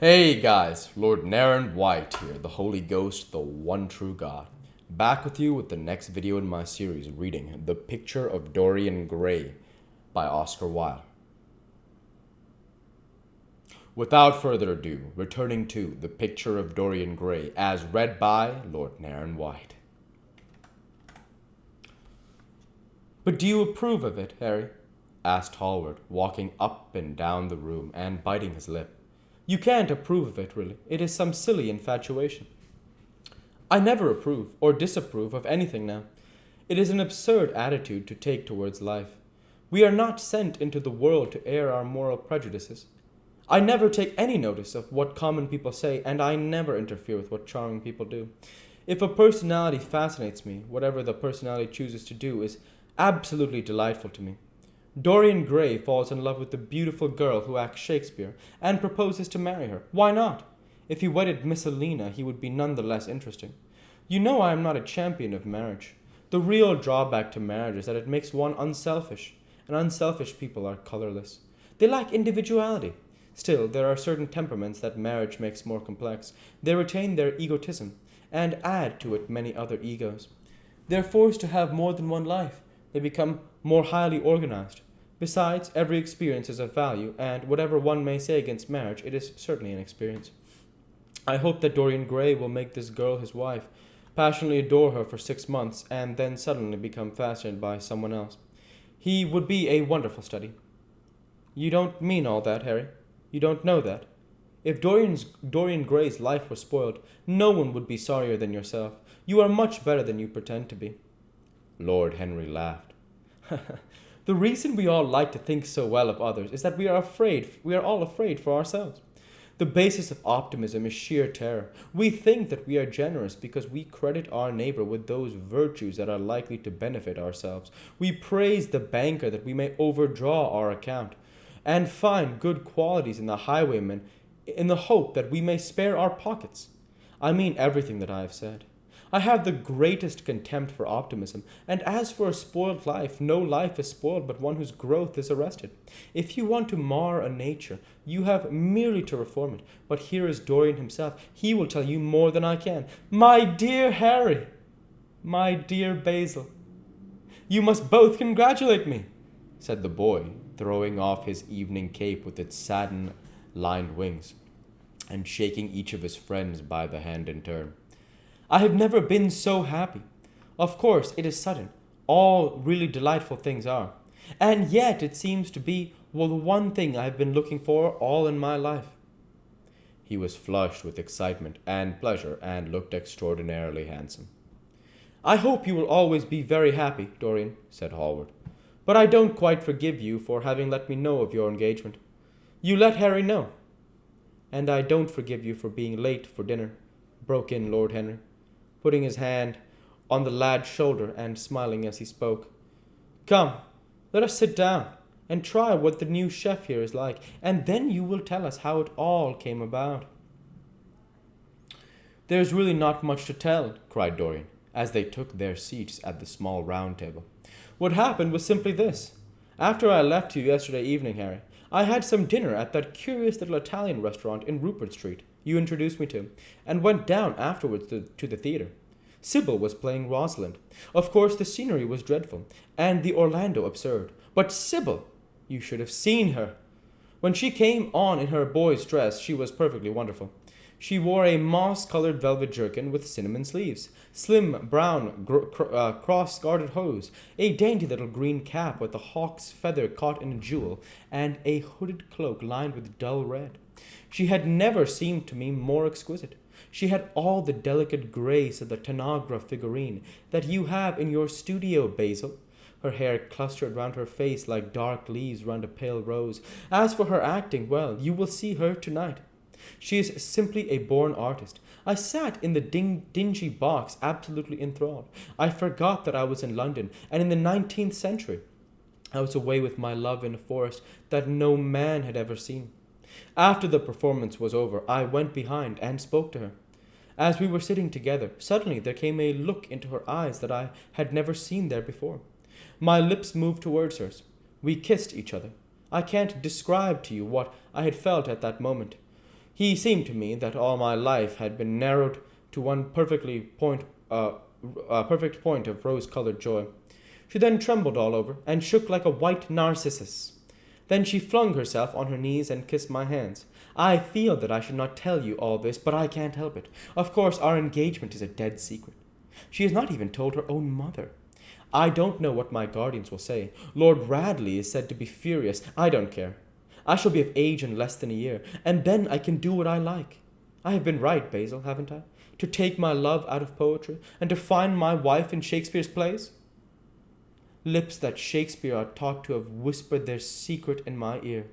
Hey guys, Lord Naren White here, the Holy Ghost, the one true God. Back with you with the next video in my series reading The Picture of Dorian Gray by Oscar Wilde. Without further ado, returning to The Picture of Dorian Gray as read by Lord Naren White. But do you approve of it, Harry? Asked Hallward, walking up and down the room and biting his lip. You can't approve of it, really. It is some silly infatuation. I never approve or disapprove of anything now. It is an absurd attitude to take towards life. We are not sent into the world to air our moral prejudices. I never take any notice of what common people say, and I never interfere with what charming people do. If a personality fascinates me, whatever the personality chooses to do is absolutely delightful to me. Dorian Gray falls in love with the beautiful girl who acts Shakespeare and proposes to marry her. Why not? If he wedded Miss Helena, he would be none the less interesting. You know I am not a champion of marriage. The real drawback to marriage is that it makes one unselfish, and unselfish people are colorless. They lack individuality. Still, there are certain temperaments that marriage makes more complex. They retain their egotism and add to it many other egos. They're forced to have more than one life. They become more highly organized. Besides, every experience is of value, and whatever one may say against marriage, it is certainly an experience. I hope that Dorian Gray will make this girl his wife, passionately adore her for 6 months, and then suddenly become fascinated by someone else. He would be a wonderful study. You don't mean all that, Harry. You don't know that. If Dorian Gray's life were spoiled, no one would be sorrier than yourself. You are much better than you pretend to be. Lord Henry laughed. The reason we all like to think so well of others is that we are all afraid for ourselves. The basis of optimism is sheer terror. We think that we are generous because we credit our neighbor with those virtues that are likely to benefit ourselves. We praise the banker that we may overdraw our account, and find good qualities in the highwayman in the hope that we may spare our pockets. I mean everything that I have said. I have the greatest contempt for optimism, and as for a spoiled life, no life is spoiled but one whose growth is arrested. If you want to mar a nature, you have merely to reform it. But here is Dorian himself. He will tell you more than I can. My dear Harry, my dear Basil, you must both congratulate me, said the boy, throwing off his evening cape with its satin-lined wings, and shaking each of his friends by the hand in turn. I have never been so happy. Of course, it is sudden. All really delightful things are. And yet it seems to be, well, the one thing I have been looking for all in my life. He was flushed with excitement and pleasure and looked extraordinarily handsome. I hope you will always be very happy, Dorian, said Hallward. But I don't quite forgive you for having let me know of your engagement. You let Harry know. And I don't forgive you for being late for dinner, broke in Lord Henry, putting his hand on the lad's shoulder and smiling as he spoke. Come, let us sit down and try what the new chef here is like, and then you will tell us how it all came about. There's really not much to tell, cried Dorian, as they took their seats at the small round table. What happened was simply this. After I left you yesterday evening, Harry, I had some dinner at that curious little Italian restaurant in Rupert Street you introduced me to, and went down afterwards to the theatre. Sybil was playing Rosalind. Of course, the scenery was dreadful, and the Orlando absurd. But Sybil! You should have seen her. When she came on in her boy's dress, she was perfectly wonderful. She wore a moss-colored velvet jerkin with cinnamon sleeves, slim brown cross-gartered hose, a dainty little green cap with a hawk's feather caught in a jewel, and a hooded cloak lined with dull red. She had never seemed to me more exquisite. She had all the delicate grace of the Tanagra figurine that you have in your studio, Basil. Her hair clustered round her face like dark leaves round a pale rose. As for her acting, well, you will see her tonight. She is simply a born artist. I sat in the dingy box absolutely enthralled. I forgot that I was in London and in the 19th century. I was away with my love in a forest that no man had ever seen. After the performance was over, I went behind and spoke to her. As we were sitting together, suddenly there came a look into her eyes that I had never seen there before. My lips moved towards hers. We kissed each other. I can't describe to you what I had felt at that moment. He seemed to me that all my life had been narrowed to one perfect point of rose-colored joy. She then trembled all over, and shook like a white narcissus. Then she flung herself on her knees and kissed my hands. I feel that I should not tell you all this, but I can't help it. Of course, our engagement is a dead secret. She has not even told her own mother. I don't know what my guardians will say. Lord Radley is said to be furious. I don't care. I shall be of age in less than a year, and then I can do what I like. I have been right, Basil, haven't I? To take my love out of poetry, and to find my wife in Shakespeare's plays? Lips that Shakespeare are taught to have whispered their secret in my ear.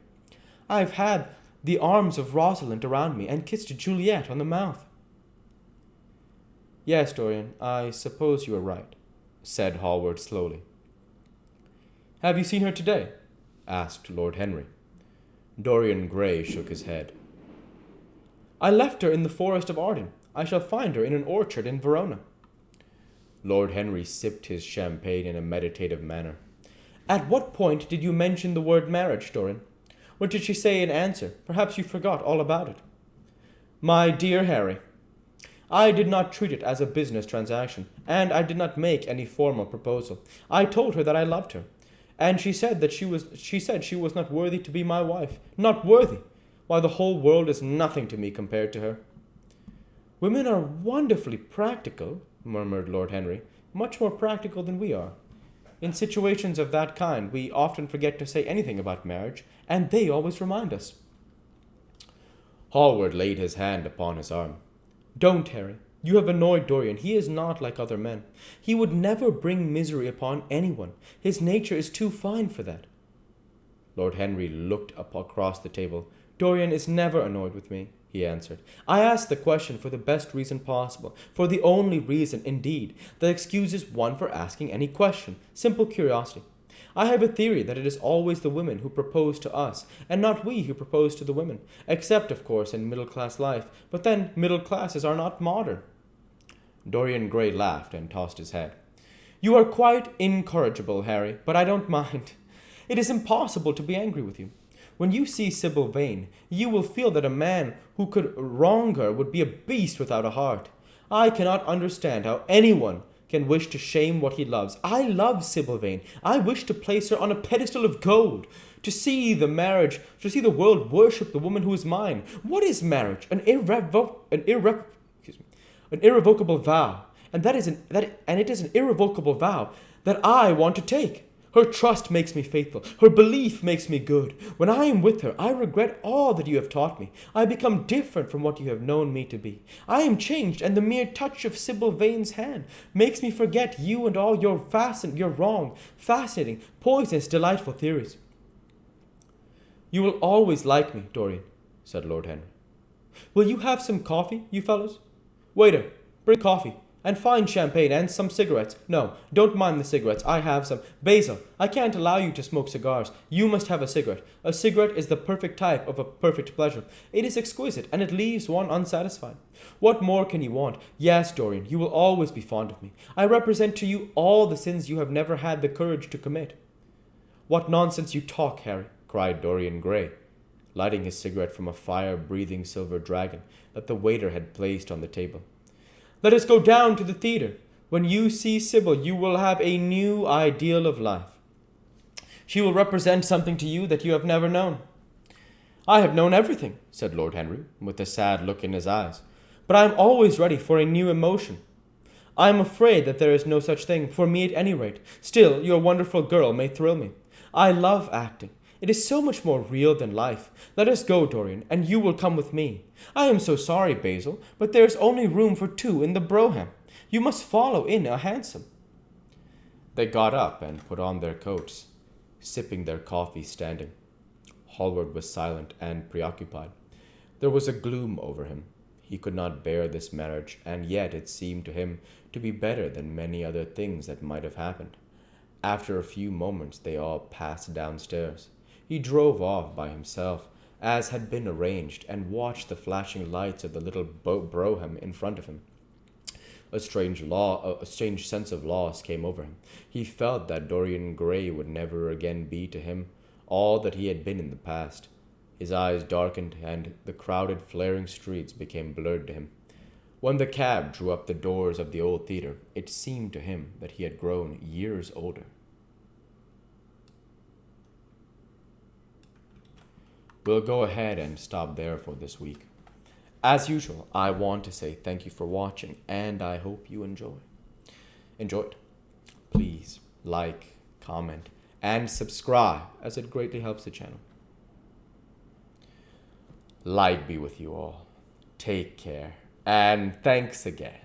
I have had the arms of Rosalind around me, and kissed Juliet on the mouth. Yes, Dorian, I suppose you are right, said Hallward slowly. Have you seen her today? Asked Lord Henry. Dorian Gray shook his head. I left her in the forest of Arden. I shall find her in an orchard in Verona. Lord Henry sipped his champagne in a meditative manner. At what point did you mention the word marriage, Dorian? What did she say in answer? Perhaps you forgot all about it. My dear Harry, I did not treat it as a business transaction, and I did not make any formal proposal. I told her that I loved her, and she said she was not worthy to be my wife. Not worthy! Why, the whole world is nothing to me compared to her. Women are wonderfully practical, murmured Lord Henry, much more practical than we are. In situations of that kind, we often forget to say anything about marriage, and they always remind us. Hallward laid his hand upon his arm. Don't, Harry. You have annoyed Dorian. He is not like other men. He would never bring misery upon anyone. His nature is too fine for that. Lord Henry looked up across the table. Dorian is never annoyed with me, he answered. I asked the question for the best reason possible, for the only reason, indeed, that excuses one for asking any question, simple curiosity. I have a theory that it is always the women who propose to us, and not we who propose to the women, except, of course, in middle-class life, but then middle classes are not modern. Dorian Gray laughed and tossed his head. You are quite incorrigible, Harry, but I don't mind. It is impossible to be angry with you. When you see Sybil Vane, you will feel that a man who could wrong her would be a beast without a heart. I cannot understand how anyone can wish to shame what he loves. I love Sybil Vane. I wish to place her on a pedestal of gold, to see the world worship the woman who is mine. What is marriage? An irrevocable vow, and it is an irrevocable vow that I want to take. Her trust makes me faithful. Her belief makes me good. When I am with her, I regret all that you have taught me. I become different from what you have known me to be. I am changed, and the mere touch of Sybil Vane's hand makes me forget you and all your wrong, fascinating, poisonous, delightful theories. You will always like me, Dorian, said Lord Henry. Will you have some coffee, you fellows? Waiter, bring coffee. And fine champagne and some cigarettes. No, don't mind the cigarettes. I have some. Basil, I can't allow you to smoke cigars. You must have a cigarette. A cigarette is the perfect type of a perfect pleasure. It is exquisite, and it leaves one unsatisfied. What more can you want? Yes, Dorian, you will always be fond of me. I represent to you all the sins you have never had the courage to commit. What nonsense you talk, Harry, cried Dorian Gray, lighting his cigarette from a fire-breathing silver dragon that the waiter had placed on the table. Let us go down to the theatre. When you see Sybil, you will have a new ideal of life. She will represent something to you that you have never known. I have known everything, said Lord Henry, with a sad look in his eyes, but I am always ready for a new emotion. I am afraid that there is no such thing, for me at any rate. Still, your wonderful girl may thrill me. I love acting. It is so much more real than life. Let us go, Dorian, and you will come with me. I am so sorry, Basil, but there is only room for 2 in the brougham. You must follow in a hansom. They got up and put on their coats, sipping their coffee standing. Hallward was silent and preoccupied. There was a gloom over him. He could not bear this marriage, and yet it seemed to him to be better than many other things that might have happened. After a few moments they all passed downstairs. He drove off by himself, as had been arranged, and watched the flashing lights of the little brougham in front of him. A strange sense of loss came over him. He felt that Dorian Gray would never again be to him all that he had been in the past. His eyes darkened, and the crowded, flaring streets became blurred to him. When the cab drew up the doors of the old theater, it seemed to him that he had grown years older. We'll go ahead and stop there for this week. As usual, I want to say thank you for watching, and I hope you enjoyed. Please like, comment, and subscribe, as it greatly helps the channel. Light be with you all. Take care, and thanks again.